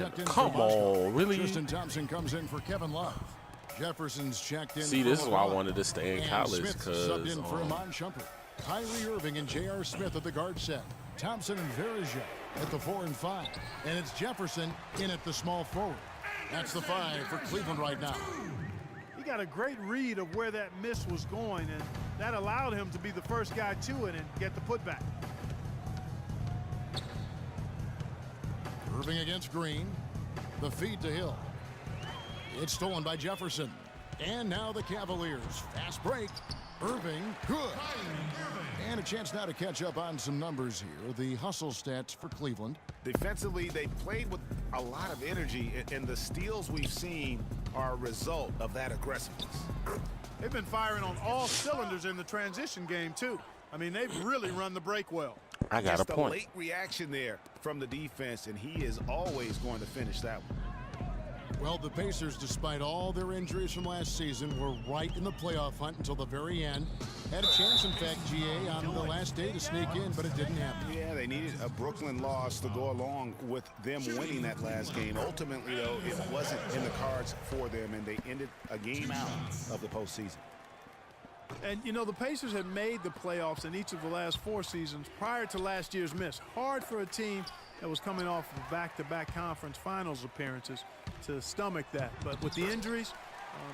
checked in. Come on, really? Tristan Thompson comes in for Kevin Love. Jefferson's checked in. See, this is why I wanted to stay in and college, Smith because subbed in for Iman Shumpert. Kyrie Irving and J.R. Smith at the guard set. Thompson and Verija at the 4 and 5. And it's Jefferson in at the small forward. That's the 5 for Cleveland right now. He got a great read of where that miss was going, and that allowed him to be the first guy to it and get the putback. Irving against Green. The feed to Hill. It's stolen by Jefferson. And now the Cavaliers. Fast break. Irving, good. And a chance now to catch up on some numbers here. The hustle stats for Cleveland. Defensively, they played with a lot of energy, and the steals we've seen are a result of that aggressiveness. They've been firing on all cylinders in the transition game, too. I mean, they've really run the break well. I got Just a point. Late reaction there from the defense, and he is always going to finish that one. Well, the Pacers, despite all their injuries from last season, were right in the playoff hunt until the very end. Had a chance, in fact, GA, on the last day to sneak in, but it didn't happen. Yeah, they needed a Brooklyn loss to go along with them winning that last game. Ultimately, though, it wasn't in the cards for them, and they ended a game out of the postseason. And, you know, the Pacers had made the playoffs in each of the last 4 seasons prior to last year's miss. Hard for a team that was coming off of back-to-back conference finals appearances to stomach that. But with the injuries,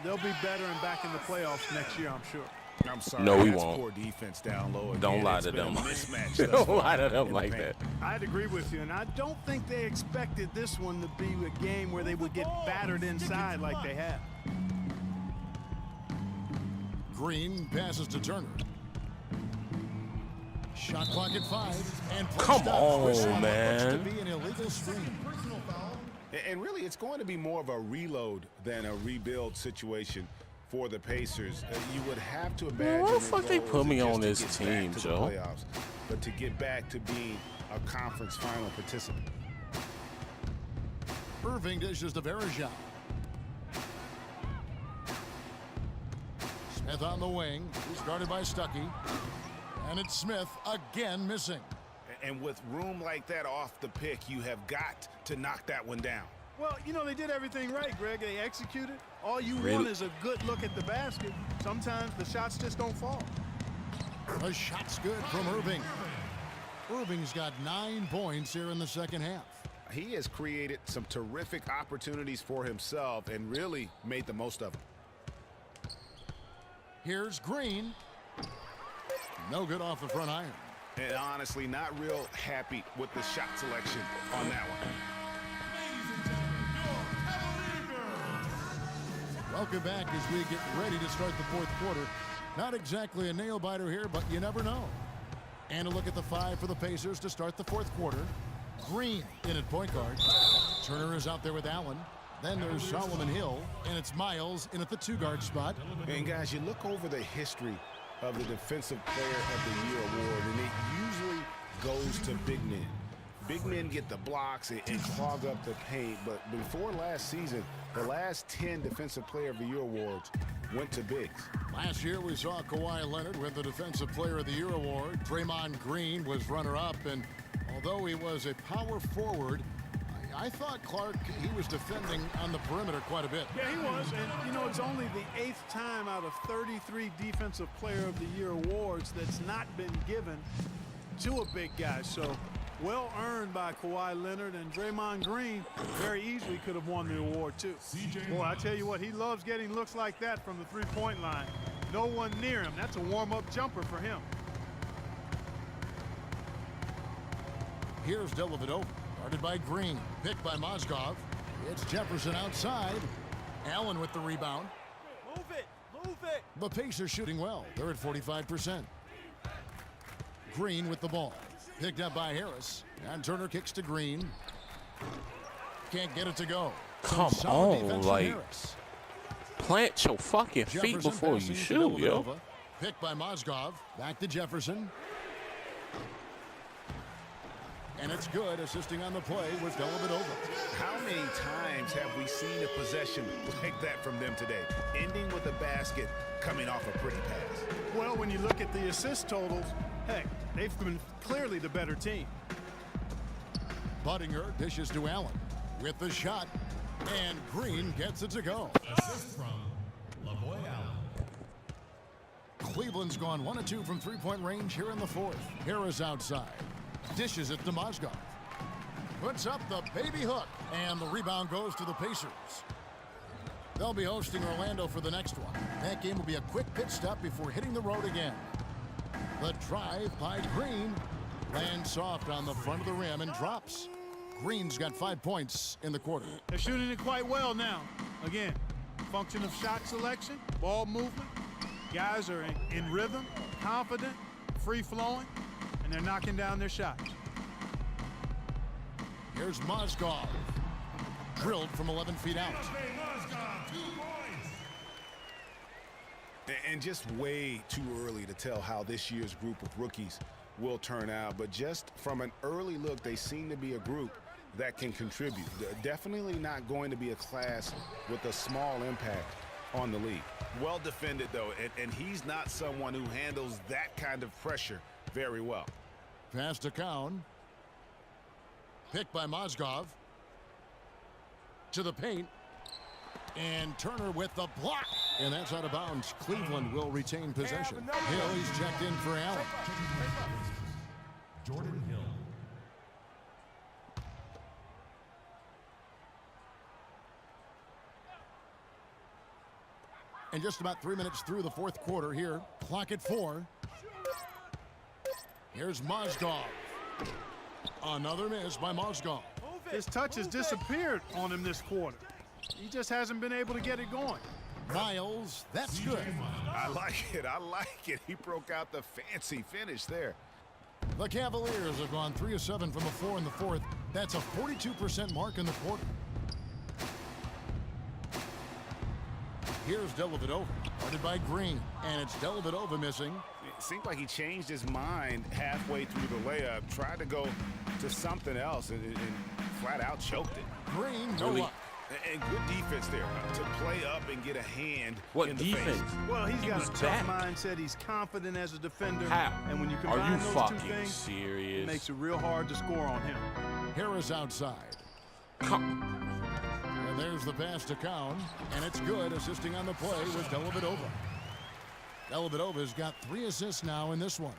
they'll be better and back in the playoffs next year, I'm sure. I'm sorry. No, we that's won't. Poor defense down low. Again. Don't lie It's to been them. a mismatch thus Don't far lie to them in like the that. paint. I'd agree with you, and I don't think they expected this one to be a game where they would get battered inside like they have. Green passes to Turner. Shot clock at 5. And Come on, Whistle what man. looks to be an illegal screen. And really, it's going to be more of a reload than a rebuild situation for the Pacers. You would have to imagine. Why the fuck they goal put me isn't on just this to get back team, to the Joe? playoffs, but to get back to being a conference final participant. Irving dishes to Verija. Smith on the wing. He's guarded by Stuckey. And it's Smith again missing. And with room like that off the pick, you have got to knock that one down. Well, you know, they did everything right, Greg. They executed. All you Really? want is a good look at the basket. Sometimes the shots just don't fall. The shot's good from Irving. Irving's got 9 points here in the second half. He has created some terrific opportunities for himself and really made the most of them. Here's Green. No good off the front iron. And honestly, not real happy with the shot selection on that one. Welcome back as we get ready to start the fourth quarter. Not exactly a nail-biter here, but you never know. And a look at the 5 for the Pacers to start the fourth quarter. Green in at point guard. Turner is out there with Allen. Then there's Solomon Hill, and it's Miles in at the 2-guard spot. And guys, you look over the history of the Defensive Player of the Year award, and it usually goes to big men. Big men get the blocks and clog up the paint, but before last season, the last 10 Defensive Player of the Year awards went to bigs. Last year, we saw Kawhi Leonard win the Defensive Player of the Year award. Draymond Green was runner-up, and although he was a power forward, I thought Clark, he was defending on the perimeter quite a bit. Yeah, he was. And, you know, it's only the 8th time out of 33 Defensive Player of the Year awards that's not been given to a big guy. So, well earned by Kawhi Leonard, and Draymond Green very easily could have won the award, too. Boy, I tell you what, he loves getting looks like that from the three-point line. No one near him. That's a warm-up jumper for him. Here's Dellavedova, guarded by Green, picked by Mozgov. It's Jefferson outside. Allen with the rebound. Move it, move it. The Pacers shooting well. They're at 45%. Green with the ball. Picked up by Harris. And Turner kicks to Green. Can't get it to go. Come solid on, defense from like, Harris. plant your fucking feet Jefferson before passing you to shoot, yo. Dellavedova. Picked by Mozgov. Back to Jefferson. And it's good. Assisting on the play was Dellavedova. How many times have we seen a possession like that from them today? Ending with a basket, coming off a pretty pass. Well, when you look at the assist totals, heck, they've been clearly the better team. Budinger dishes to Allen. with the shot, and Green gets it to go. Assist from LaVoy Allen. Cleveland's gone 1 of 2 from three-point range here in the fourth. Harris outside. Dishes it to Mozgov. Puts up the baby hook, and the rebound goes to the Pacers. They'll be hosting Orlando for the next one. That game will be a quick pit stop before hitting the road again. The drive by Green lands soft on the front of the rim and drops. Green's got 5 points in the quarter. They're shooting it quite well now. Again, function of shot selection, ball movement. Guys are in rhythm, confident, free-flowing, and they're knocking down their shots. Here's Mozgov. Drilled from 11 feet out. And just way too early to tell how this year's group of rookies will turn out. But just from an early look, they seem to be a group that can contribute. Definitely not going to be a class with a small impact on the league. Well defended, though, and he's not someone who handles that kind of pressure very well. Pass to Cowan. Picked by Mozgov. To the paint. And Turner with the block. And that's out of bounds. Cleveland will retain possession. Hill, he's checked in for Allen. Jordan Hill. And just about 3 minutes through the fourth quarter here. Clock at 4. Here's Mozgov. Another miss by Mozgov. His touch has disappeared on him this quarter. He just hasn't been able to get it going. Miles, that's good. I like it. I like it. He broke out the fancy finish there. The Cavaliers have gone 3 of 7 from the floor in the fourth. That's a 42% mark in the quarter. Here's Dellavedova, guarded by Green, and it's Dellavedova missing. It seemed like he changed his mind halfway through the layup, tried to go to something else, and flat out choked it. Green, no luck. And good defense there to play up and get a hand What in the defense? face. Well, he's got a tough back. mindset. He's confident as a defender. How? And when you Are combine you those fucking two things, serious? it makes it real hard to score on him. Harris outside. Come. And there's the pass to Cowan, and it's good. Assisting on the play was Dellavedova. Dellavedova's got 3 assists now in this one.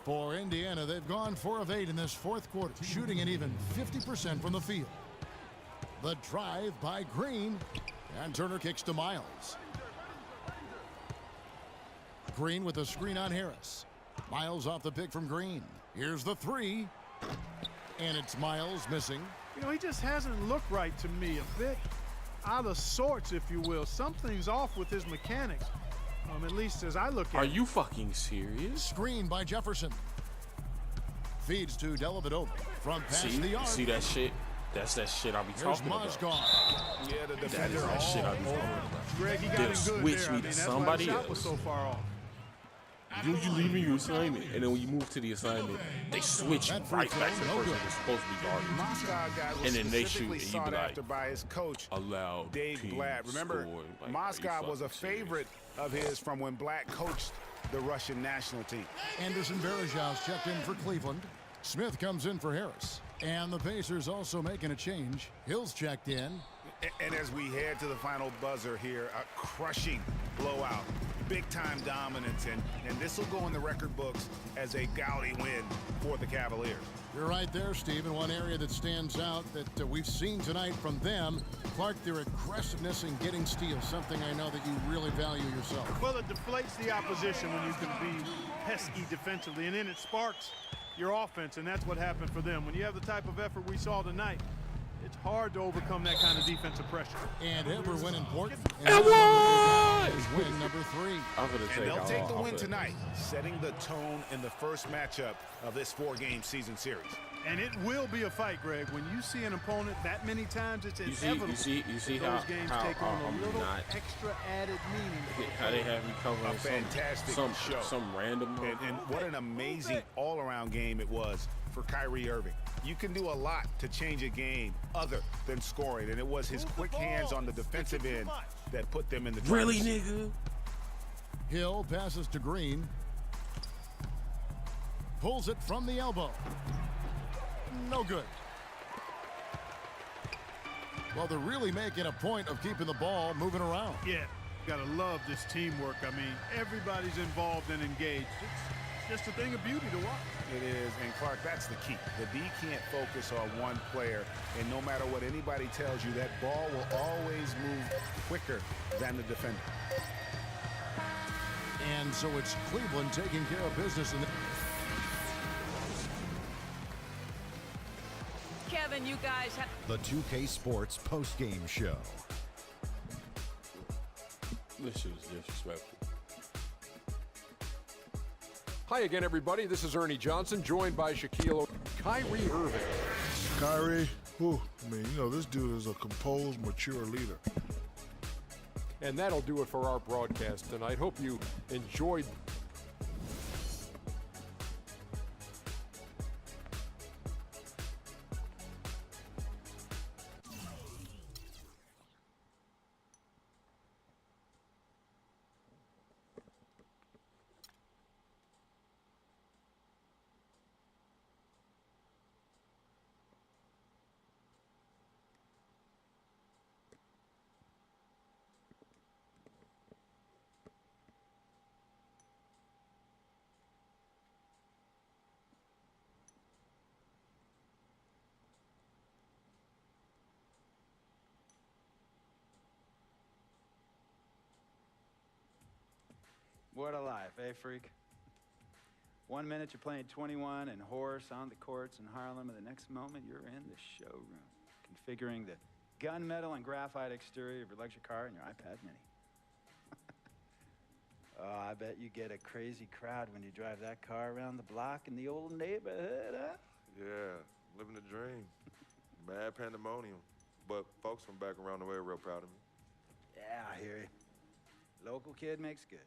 For Indiana, they've gone 4 of 8 in this fourth quarter, shooting an even 50% from the field. The drive by Green, and Turner kicks to Miles. Green with a screen on Harris. Miles off the pick from Green. Here's the 3, and it's Miles missing. You know, he just hasn't looked right to me. A bit out of sorts, if you will. Something's off with his mechanics, at least as I look at it. Are you fucking serious? Screen by Jefferson. Feeds to Dellavedova from past the arc. See that shit? That's that shit I be Here's talking about. Mozgov. Yeah, the That defender is that shit I be all talking over. about. Greg, he got They'll him good switch there. me I to mean, that's somebody why the shot was else. so far off. You leaving your assignment, and then when you move to the assignment, they switch you That free right throw, back to the no person good. that's supposed to be guarding. Moscow guy was And then they specifically shoot, and you be sought like, after by his coach, Allow Dave team Blatt. Remember, score. Like, Moscow was a fucking serious? favorite of his from when Blatt coached the Russian national team. Anderson Varejão's checked in for Cleveland. Smith comes in for Harris. And the Pacers also making a change. Hill's checked in. And as we head to the final buzzer here, a crushing blowout, big-time dominance, and this will go in the record books as a gaudy win for the Cavaliers. You're right there, Steve. And one area that stands out that we've seen tonight from them, Clark, their aggressiveness in getting steals, something I know that you really value yourself. Well, it deflates the opposition when you can be pesky defensively, and then it sparks your offense, and that's what happened for them. When you have the type of effort we saw tonight, it's hard to overcome that kind of defensive pressure. And ever when important. Edward! Is win number 3. I'm gonna And they'll take the win tonight, setting the tone in the first matchup of this 4-game season series. And it will be a fight, Greg. When you see an opponent that many times, it's inevitable. You see those how games take on a I'm little not extra added meaning. how they have me covering A fantastic show. some random. And what an amazing all-around game it was for Kyrie Irving. You can do a lot to change a game other than scoring, and it was his quick hands on the defensive end that put them in the Really, driver's seat. nigga? Hill passes to Green. Pulls it from the elbow. No good. Well, they're really making a point of keeping the ball moving around. Yeah, gotta love this teamwork. I mean, everybody's involved and engaged. It's just a thing of beauty to watch. It is, and Clark, that's the key. The D can't focus on one player, and no matter what anybody tells you, that ball will always move quicker than the defender. And so it's Cleveland taking care of business in the... Kevin, you guys have... The 2K Sports postgame show. This shit was disrespectful. Hi again, everybody. This is Ernie Johnson, joined by Shaquille Kyrie Irving. Kyrie, this dude is a composed, mature leader. And that'll do it for our broadcast tonight. Hope you enjoyed. What a life, eh, freak? 1 minute you're playing 21 and horse on the courts in Harlem, and the next moment you're in the showroom, configuring the gunmetal and graphite exterior of your luxury car and your iPad Mini. Oh, I bet you get a crazy crowd when you drive that car around the block in the old neighborhood, huh? Yeah, living the dream. Mad pandemonium. But folks from back around the way are real proud of me. Yeah, I hear you. Local kid makes good.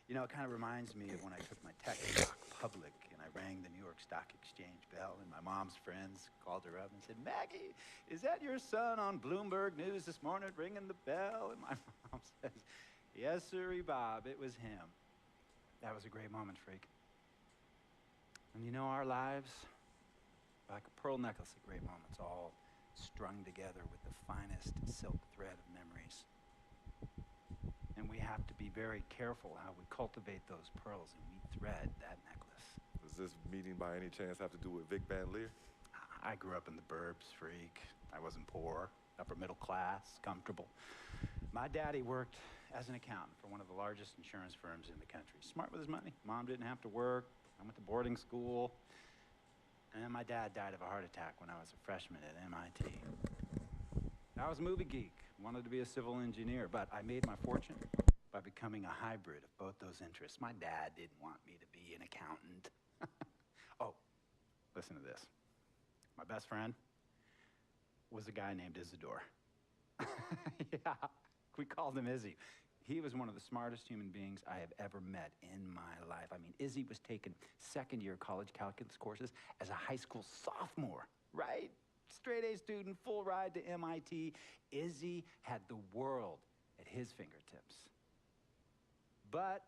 You know, it kind of reminds me of when I took my tech stock public and I rang the New York Stock Exchange bell, and my mom's friends called her up and said, "Maggie, is that your son on Bloomberg News this morning ringing the bell?" And my mom says, "Yes, sirree, Bob, it was him." That was a great moment, freak. And you know, our lives, like a pearl necklace of great moments, all strung together with the finest silk thread of memories. And we have to be very careful how we cultivate those pearls and we thread that necklace. Does this meeting by any chance have to do with Vic Van Leer? I grew up in the burbs, freak. I wasn't poor, upper middle class, comfortable. My daddy worked as an accountant for one of the largest insurance firms in the country. Smart with his money. Mom didn't have to work. I went to boarding school. And then my dad died of a heart attack when I was a freshman at MIT. I was a movie geek, wanted to be a civil engineer, but I made my fortune by becoming a hybrid of both those interests. My dad didn't want me to be an accountant. Oh, listen to this. My best friend was a guy named Isidore. Yeah, we called him Izzy. He was one of the smartest human beings I have ever met in my life. I mean, Izzy was taking second-year college calculus courses as a high school sophomore, right? Straight-A student, full ride to MIT. Izzy had the world at his fingertips. But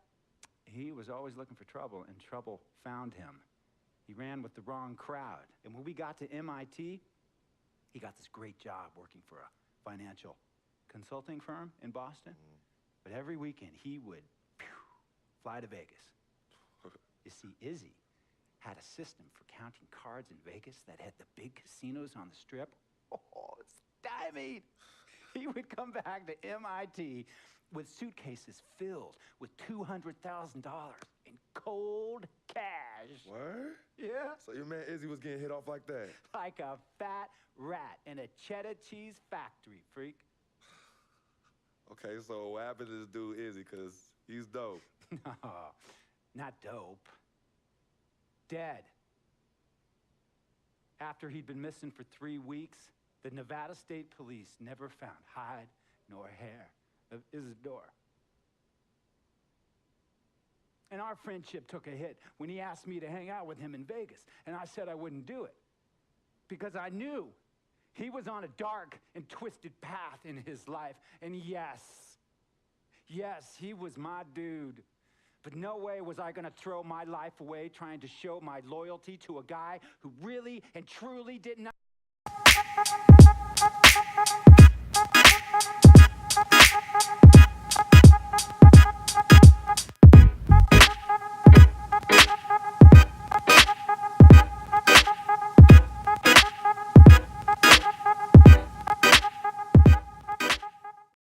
he was always looking for trouble, and trouble found him. He ran with the wrong crowd. And when we got to MIT, he got this great job working for a financial consulting firm in Boston. But every weekend, he would fly to Vegas. You see, Izzy had a system for counting cards in Vegas that had the big casinos on the Strip. Oh, stymied. He would come back to MIT with suitcases filled with $200,000 in cold cash. What? Yeah. So your man Izzy was getting hit off like that? Like a fat rat in a cheddar cheese factory, freak. Okay, so what happened to this dude Izzy? Because he's dope. No, not dope. Dead. After he'd been missing for 3 weeks, the Nevada State Police never found hide nor hair of Isidore. And our friendship took a hit when he asked me to hang out with him in Vegas, and I said I wouldn't do it because I knew he was on a dark and twisted path in his life. And yes, he was my dude. But no way was I gonna throw my life away trying to show my loyalty to a guy who really and truly did not.